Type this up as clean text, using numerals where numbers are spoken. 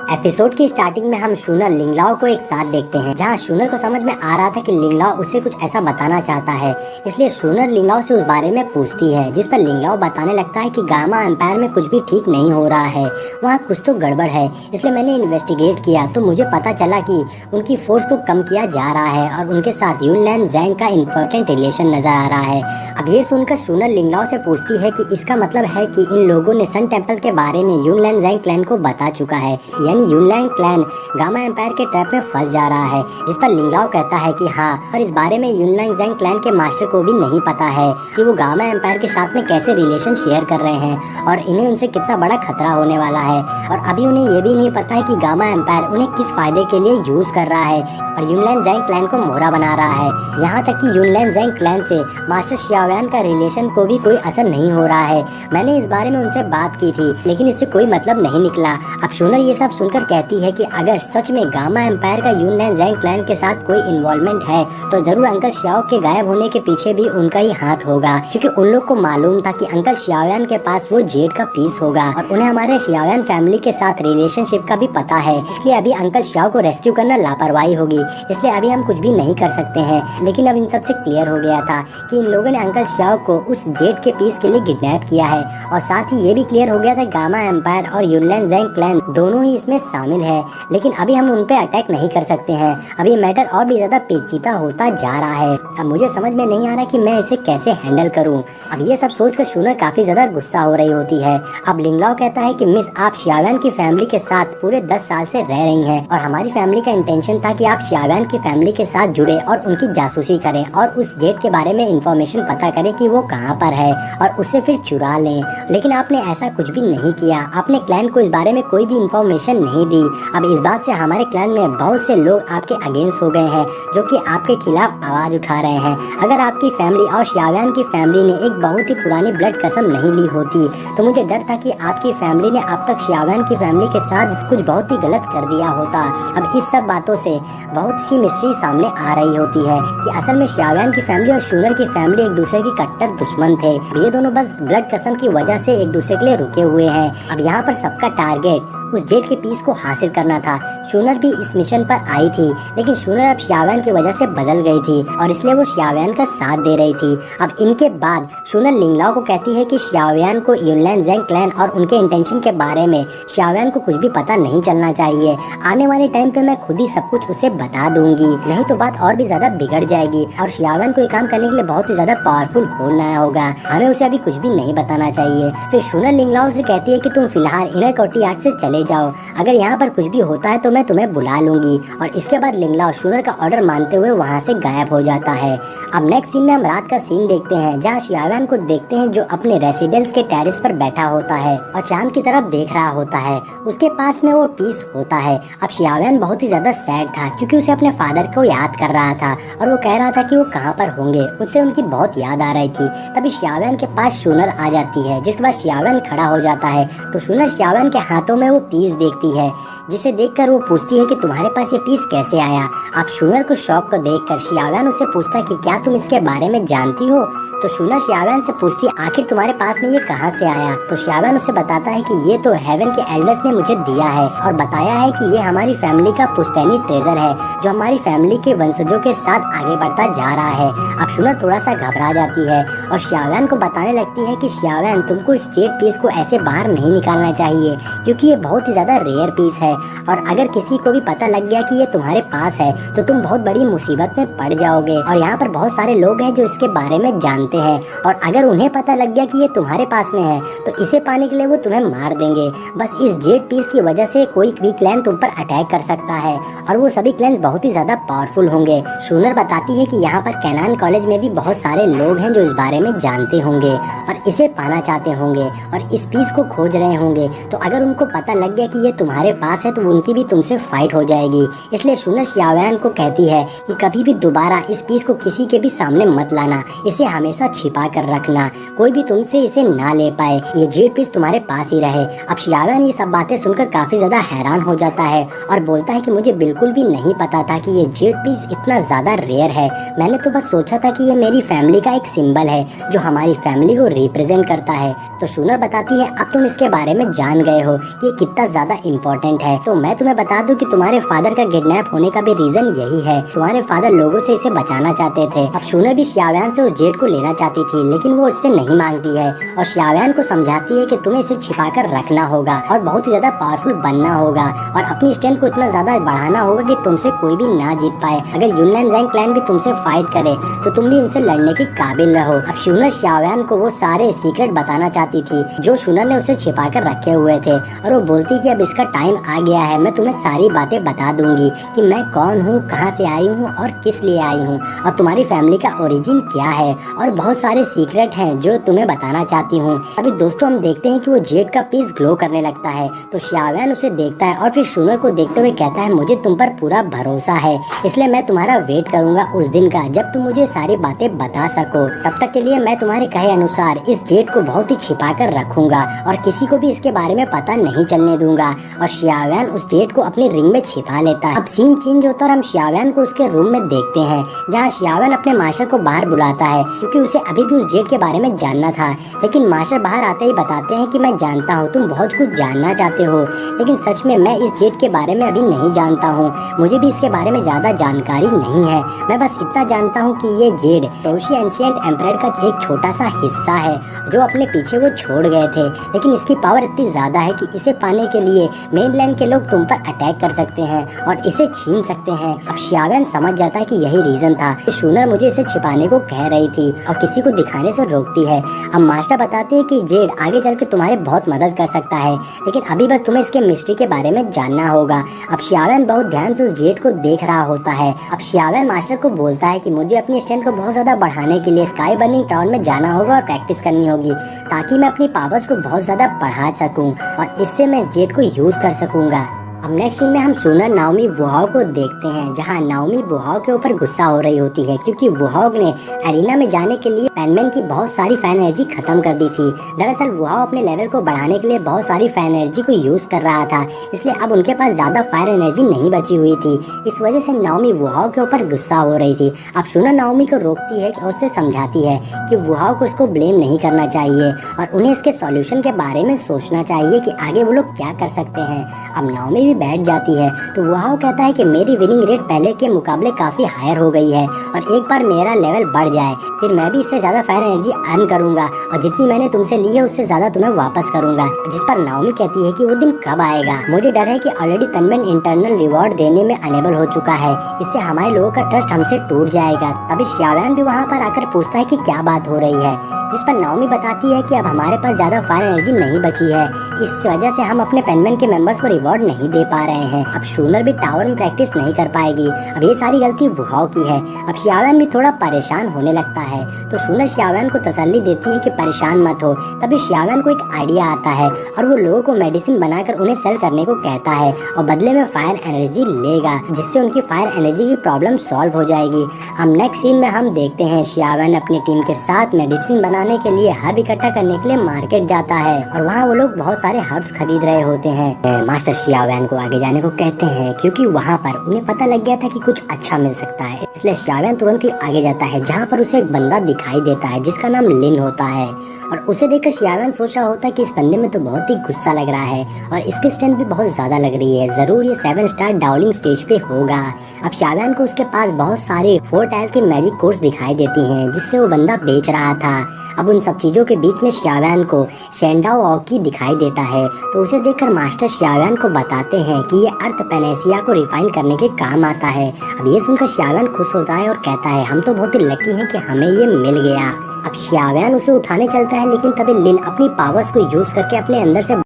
Episode की starting में हम शूनर लिंगलाओ को एक साथ देखते हैं, जहां शूनर को समझ में आ रहा था कि लिंगलाओ उसे कुछ ऐसा बताना चाहता है। इसलिए शूनर लिंगलाओ से उस बारे में पूछती है, जिस पर लिंगलाओ बताने लगता है कि गामा एम्पायर में कुछ भी ठीक नहीं हो रहा है, वहाँ कुछ तो गड़बड़ है। इसलिए मैंने इन्वेस्टिगेट किया तो मुझे पता चला कि उनकी फोर्स को कम किया जा रहा है और उनके साथ यूनलैन जैंग का इम्पोर्टेंट रिलेशन नजर आ रहा है। अब ये सुनकर शूनर लिंगलाओ से पूछती है कि इसका मतलब है कि इन लोगों ने सन टेम्पल के बारे में यूनलैन जैंग क्लैन को बता चुका है, यानी यूनलैंग क्लैन गामा एम्पायर के ट्रैप में फंस जा रहा है। इस पर लिंगलाओ कहता है कि हाँ, पर इस बारे में यूनलैंग जैंग क्लैन के मास्टर को भी नहीं पता है कि वो गामा एम्पायर के साथ में कैसे रिलेशन शेयर कर रहे हैं और इन्हें उनसे कितना बड़ा खतरा होने वाला है। और अभी उन्हें ये भी नहीं पता है कि गामा एम्पायर उन्हें किस फायदे के लिए यूज कर रहा है और यूनलैंग जैंग क्लैन को मोहरा बना रहा है। यहाँ तक कि यूनलैंग जैंग क्लैन से मास्टर शियाव्यान का रिलेशन को भी कोई असर नहीं हो रहा है। मैंने इस बारे में उनसे बात की थी, लेकिन इससे कोई मतलब नहीं निकला। अब शूनर ये सब सुनकर कहती है कि अगर सच में गामा एम्पायर का यूनलैन जैंग क्लैन के साथ कोई इन्वॉल्वमेंट है तो जरूर अंकल शियाओ के गायब होने के पीछे भी उनका ही हाथ होगा, क्योंकि उन लोग को मालूम था कि अंकल शियाव्यान के पास वो जेड का पीस होगा और उन्हें हमारे शियाव्यान फैमिली के साथ रिलेशनशिप का भी पता है। इसलिए अभी अंकल शियाओ को रेस्क्यू करना लापरवाही होगी, इसलिए अभी हम कुछ भी नहीं कर सकते हैं। लेकिन अब इन सब से क्लियर हो गया था कि इन लोगों ने अंकल शियाओ को उस जेड के पीस के लिए किडनैप किया है और साथ ही ये भी क्लियर हो गया था गामा एम्पायर और यूनलैन जैंग क्लैन दोनों ही इसमें शामिल है। लेकिन अभी हम उन पे अटैक नहीं कर सकते हैं। अब ये मैटर और भी ज्यादा पेचीदा होता जा रहा है। अब मुझे समझ में नहीं आ रहा कि मैं इसे कैसे हैंडल करूं। अब ये सब सोचकर शूनर काफी ज्यादा गुस्सा हो रही होती है। अब लिंगलाओ कहता है कि मिस, आप शियाव्यान की फैमिली के साथ पूरे 10 साल से रह रही हैं और हमारी फैमिली का इंटेंशन था कि आप शियाव्यान की फैमिली के साथ जुड़े और उनकी जासूसी करें और उस जेड के बारे में इंफॉर्मेशन पता करें कि वो कहाँ पर है और उसे फिर चुरा लें। लेकिन आपने ऐसा कुछ भी नहीं किया। आपने क्लैन को इस बारे में कोई भी इंफॉर्मेशन नहीं दी। अब इस बात से हमारे क्लैन में बहुत से लोग आपके अगेंस्ट हो गए हैं, जो कि आपके खिलाफ आवाज उठा रहे हैं। अगर आपकी फैमिली और शियाव्यान की फैमिली ने एक बहुत ही पुरानी ब्लड कसम नहीं ली होती तो मुझे डर था कि आपकी फैमिली ने अब तक शियाव्यान की फैमिली के साथ कुछ बहुत ही गलत कर दिया होता। अब इस सब बातों से बहुत सी मिस्ट्री सामने आ रही होती है कि असल में शियाव्यान की फैमिली और शूनर की फैमिली एक दूसरे की कट्टर दुश्मन थे। ये दोनों बस ब्लड कसम की वजह से एक दूसरे के लिए रुके हुए हैं। अब यहाँ पर सबका टारगेट उस जेड के पीस को हासिल करना था। शूनर भी इस मिशन पर आई थी, लेकिन शूनर अब शियाव्यान की वजह से बदल गई थी और इसलिए वो शियाव्यान का साथ दे रही थी। अब इनके बाद शूनर लिंगलाओ को कहती है कि शियाव्यान को यूनलैन जैंग क्लैन और उनके इंटेंशन के बारे में शियाव्यान को कुछ भी पता नहीं चलना चाहिए। आने वाले टाइम पे मैं खुद ही सब कुछ उसे बता दूंगी, नहीं तो बात और भी ज्यादा बिगड़ जाएगी और शियाव्यान को ये काम करने के लिए बहुत ही ज्यादा पावरफुल होना होगा। हमें उसे अभी कुछ भी नहीं बताना चाहिए। फिर शूनर लिंगलाओ से कहती है कि तुम फिलहाल इनर कोर्टियार्ड से चले जाओ, अगर यहाँ पर कुछ भी होता है तो मैं तुम्हें बुला लूंगी। और इसके बाद लिंगलाओ शूनर का ऑर्डर मानते हुए वहाँ से गायब हो जाता है। अब नेक्स्ट सीन में हम रात का सीन देखते हैं, जहाँ शियाव्यान को देखते हैं जो अपने रेसिडेंस के टेरेस पर बैठा होता है और चांद की तरफ देख रहा होता है। उसके पास में वो पीस होता है। अब शियाव्यान बहुत ही ज्यादा सैड था, क्योंकि उसे अपने फादर को याद कर रहा था और वो कह रहा था कि वो कहाँ पर होंगे। उससे उनकी बहुत याद आ रही थी। तभी शियाव्यान के पास शूनर आ जाती है, जिसके बाद शियाव्यान खड़ा हो जाता है तो शूनर शियाव्यान के हाथों में वो पीस देखती है, जिसे देखकर वो पूछती है कि तुम्हारे पास ये पीस कैसे आया। अब शूनर को शौक को देखकर शियाव्यान उससे पूछता है कि क्या तुम इसके बारे में जानती हो। तो शूनर शियाव्यान से पूछती है आखिर तुम्हारे पास में ये कहाँ से आया। तो शियाव्यान उससे बताता है कि ये तो हेवन के एल्डर्स ने मुझे दिया है और बताया है कि ये हमारी फैमिली का पुश्तैनी ट्रेजर है, जो हमारी फैमिली के वंशजों के साथ आगे बढ़ता जा रहा है। अब शूनर थोड़ा सा घबरा जाती है और शियाव्यान को बताने लगती है कि शियाव्यान, तुमको इस जेड पीस को ऐसे बाहर नहीं निकालना चाहिए, क्योंकि ये बहुत ही ज्यादा रेयर पीस है और अगर किसी को भी पता लग गया कि ये तुम्हारे पास है तो तुम बहुत बड़ी मुसीबत में पड़ जाओगे। और यहाँ पर बहुत सारे लोग हैं जो इसके बारे में जानते हैं और अगर उन्हें पता लग गया कि ये तुम्हारे पास में है तो इसे पाने के लिए वो तुम्हें मार देंगे। बस इस जेड पीस की वजह से कोई भी क्लैन तुम पर अटैक कर सकता है और वो सभी क्लैन्स बहुत ही ज्यादा पावरफुल होंगे। शूनर बताती है कि यहाँ पर कैनान कॉलेज में भी बहुत सारे लोग हैं जो इस बारे में जानते होंगे और इसे पाना चाहते होंगे और इस पीस को खोज रहे होंगे। तो अगर उनको पता लग गया कि ये तुम्हारे पास है तो उनकी भी तुमसे फाइट हो जाएगी। इसलिए शूनर शियाव्यान को कहती है कि कभी भी दोबारा इस पीस को किसी के भी सामने मत लाना, इसे हमेशा छिपा कर रखना, कोई भी तुमसे इसे ना ले पाए, ये जेड पीस तुम्हारे पास ही रहे। अब शियाव्यान ये सब बातें सुनकर काफी ज्यादा हैरान हो जाता है और बोलता है कि मुझे बिल्कुल भी नहीं पता था कि ये जेड पीस इतना ज्यादा रेयर है। मैंने तो बस सोचा था कि ये मेरी फैमिली का एक सिंबल है जो हमारी फैमिली को रिप्रेजेंट करता है। तो शूनर बताती है अब तुम इसके बारे में जान गए हो कि ये कितना ज्यादा इम्पोर्टेंट है। तो मैं तुम्हें बता दूं कि तुम्हारे फादर का किडनैप होने का भी रीजन यही है। तुम्हारे फादर लोगों से इसे बचाना चाहते थे। अब शूनर भी xiaoyan से उस जेड को लेना चाहती थी, लेकिन वो उससे नहीं मांगती है और xiaoyan को समझाती है कि तुम्हें इसे छिपा कर रखना होगा और बहुत ही ज्यादा पावरफुल बनना होगा और अपनी स्ट्रेंथ को इतना ज्यादा बढ़ाना होगा कि तुमसे कोई भी ना जीत पाए। अगर यूनलैन जैंग क्लैन भी तुमसे फाइट करे तो तुम भी उनसे लड़ने के काबिल रहो। अब शूनर xiaoyan को वो सारे सीक्रेट बताना चाहती थी जो शूनर ने उसे छिपा कर रखे हुए थे और वो बोलती कि अब इसका टाइम आ गया है, मैं तुम्हें सारी बातें बता दूंगी कि मैं कौन हूँ, कहाँ से आई हूँ और किस लिए आई हूँ और तुम्हारी फैमिली का ओरिजिन क्या है और बहुत सारे सीक्रेट हैं जो तुम्हें बताना चाहती हूँ। अभी दोस्तों हम देखते हैं कि वो जेड का पीस ग्लो करने लगता है तो xiaoyan उसे देखता है और फिर शूनर को देखते हुए कहता है मुझे तुम पर पूरा भरोसा है, इसलिए मैं तुम्हारा वेट करूंगा उस दिन का जब तुम मुझे सारी बातें बता सको। तब तक के लिए मैं तुम्हारे कहे अनुसार इस जेड को बहुत ही छिपा कर रखूंगा और किसी को भी इसके बारे में पता नहीं चलने दूंगा। और xiaoyan उस जेड को अपनी रिंग में छिपा लेता है। अब सीन चेंज होता है और हम xiaoyan को उसके रूम में देखते हैं जहाँ xiaoyan अपने मास्टर को बाहर बुलाता है क्योंकि उसे अभी भी उस जेड के बारे में जानना था। लेकिन मास्टर बाहर आते ही बताते हैं कि मैं जानता हूँ तुम बहुत कुछ जानना चाहते हो, लेकिन सच में मैं इस जेड के बारे में अभी नहीं जानता हूँ, मुझे भी इसके बारे में ज्यादा जानकारी नहीं है। मैं बस इतना जानता हूँ कि ये जेड टोशी एंशिएंट एम्परर का एक छोटा सा हिस्सा है जो अपने पीछे वो छोड़ गए थे, लेकिन इसकी पावर इतनी ज्यादा है कि इसे पाने के लिए मेनलैंड के लोग तुम पर अटैक कर सकते हैं और इसे छीन सकते हैं। अब xiaoyan समझ जाता है कि यही रीजन था कि शूनर मुझे इसे छिपाने को कह रही थी और किसी को दिखाने से रोकती है। अब मास्टर बताते हैं कि जेड आगे चल के तुम्हारे बहुत मदद कर सकता है, लेकिन अभी बस तुम्हें इसके मिस्ट्री के बारे में जानना होगा। अब xiaoyan बहुत ध्यान से उस जेड को देख रहा होता है। अब xiaoyan मास्टर को बोलता है कि मुझे अपनी स्ट्रेंथ को बहुत ज्यादा बढ़ाने के लिए स्काई बर्निंग टाउन में जाना होगा और प्रैक्टिस करनी होगी ताकि मैं अपनी पावर्स को बहुत ज्यादा बढ़ा सकूं और इससे मैं इस जेड को यूज कर सकूंगा। अब नेक्स्ट सीन में हम शूनर नाओमी वुहाओ को देखते हैं जहां नाओमी वुहाओ के ऊपर गुस्सा हो रही होती है क्योंकि वुहाओ ने एरिना में जाने के लिए पेनमैन की बहुत सारी फैन एनर्जी खत्म कर दी थी। दरअसल वुहाओ अपने लेवल को बढ़ाने के लिए बहुत सारी फैन एनर्जी को यूज कर रहा था, इसलिए अब उनके पास ज्यादा फायर एनर्जी नहीं बची हुई थी। इस वजह से नाओमी वुहाओ के ऊपर गुस्सा हो रही थी। अब शूनर नाओमी को रोकती है और उससे समझाती है कि वुहाओ को इसको ब्लेम नहीं करना चाहिए और उन्हें इसके सॉल्यूशन के बारे में सोचना चाहिए कि आगे वो लोग क्या कर सकते हैं। अब नाओमी बैठ जाती है तो वुहाओ कहता है कि मेरी विनिंग रेट पहले के मुकाबले काफी हायर हो गई है और एक बार मेरा लेवल बढ़ जाए फिर मैं भी इससे ज्यादा फायर एनर्जी अर्न करूंगा और जितनी मैंने तुमसे ली है उससे ज्यादा तुम्हें वापस करूंगा। जिस पर नाओमी कहती है कि वो दिन कब आएगा, मुझे डर है कि ऑलरेडी पेनमैन इंटरनल रिवॉर्ड देने में अनेबल हो चुका है, इससे हमारे लोगों का ट्रस्ट हमसे टूट जाएगा। तभी xiaoyan भी वहाँ पर आकर पूछता है कि क्या बात हो रही है, जिस पर नाओमी बताती है कि अब हमारे पास ज्यादा फायर एनर्जी नहीं बची है, इस वजह से हम अपने पेनमैन के मेंबर्स को रिवॉर्ड नहीं दे पा रहे हैं। अब शूनर भी टावर में प्रैक्टिस नहीं कर पाएगी। अब ये सारी गलती वुहाओ की है। अब xiaoyan भी थोड़ा परेशान होने लगता है तो शूनर xiaoyan को तसल्ली देती है कि परेशान मत हो। तभी xiaoyan को एक आइडिया आता है और वो लोगों को मेडिसिन बनाकर उन्हें सेल करने को कहता है और बदले में फायर एनर्जी लेगा, जिससे उनकी फायर एनर्जी की प्रॉब्लम सॉल्व हो जाएगी। अब नेक्स्ट सीन में हम देखते हैं xiaoyan अपनी टीम के साथ मेडिसिन बनाने के लिए हर्ब इकट्ठा करने के लिए मार्केट जाता है और वहाँ वो लोग बहुत सारे हर्ब्स खरीद रहे होते हैं। मास्टर xiaoyan को आगे जाने को कहते हैं क्योंकि वहाँ पर उन्हें पता लग गया था कि कुछ अच्छा मिल सकता है, इसलिए xiaoyan तुरंत ही आगे जाता है जहाँ पर उसे एक बंदा दिखाई देता है जिसका नाम लिन होता है और उसे देखकर xiaoyan सोच रहा होता है कि इस बंदे में तो बहुत ही गुस्सा लग रहा है और इसकी स्ट्रेंथ भी बहुत ज्यादा लग रही है, जरूर ये 7 स्टार डाउलिंग स्टेज पे होगा। अब xiaoyan को उसके पास बहुत सारे 4 टाइल के मैजिक कोर्स दिखाई देती हैं जिससे वो बंदा बेच रहा था। अब उन सब चीजों के बीच में xiaoyan को शेंडाओ ओकी दिखाई देता है तो उसे देखकर मास्टर xiaoyan को बताते हैं कि ये अर्थ पेनेसिया को रिफाइन करने के काम आता है। अब ये सुनकर xiaoyan खुश होता है और कहता है हम तो बहुत ही लकी हैं कि हमें ये मिल गया। अब xiaoyan उसे उठाने चलता है लेकिन तभी लिन अपनी पावर्स को यूज करके अपने अंदर से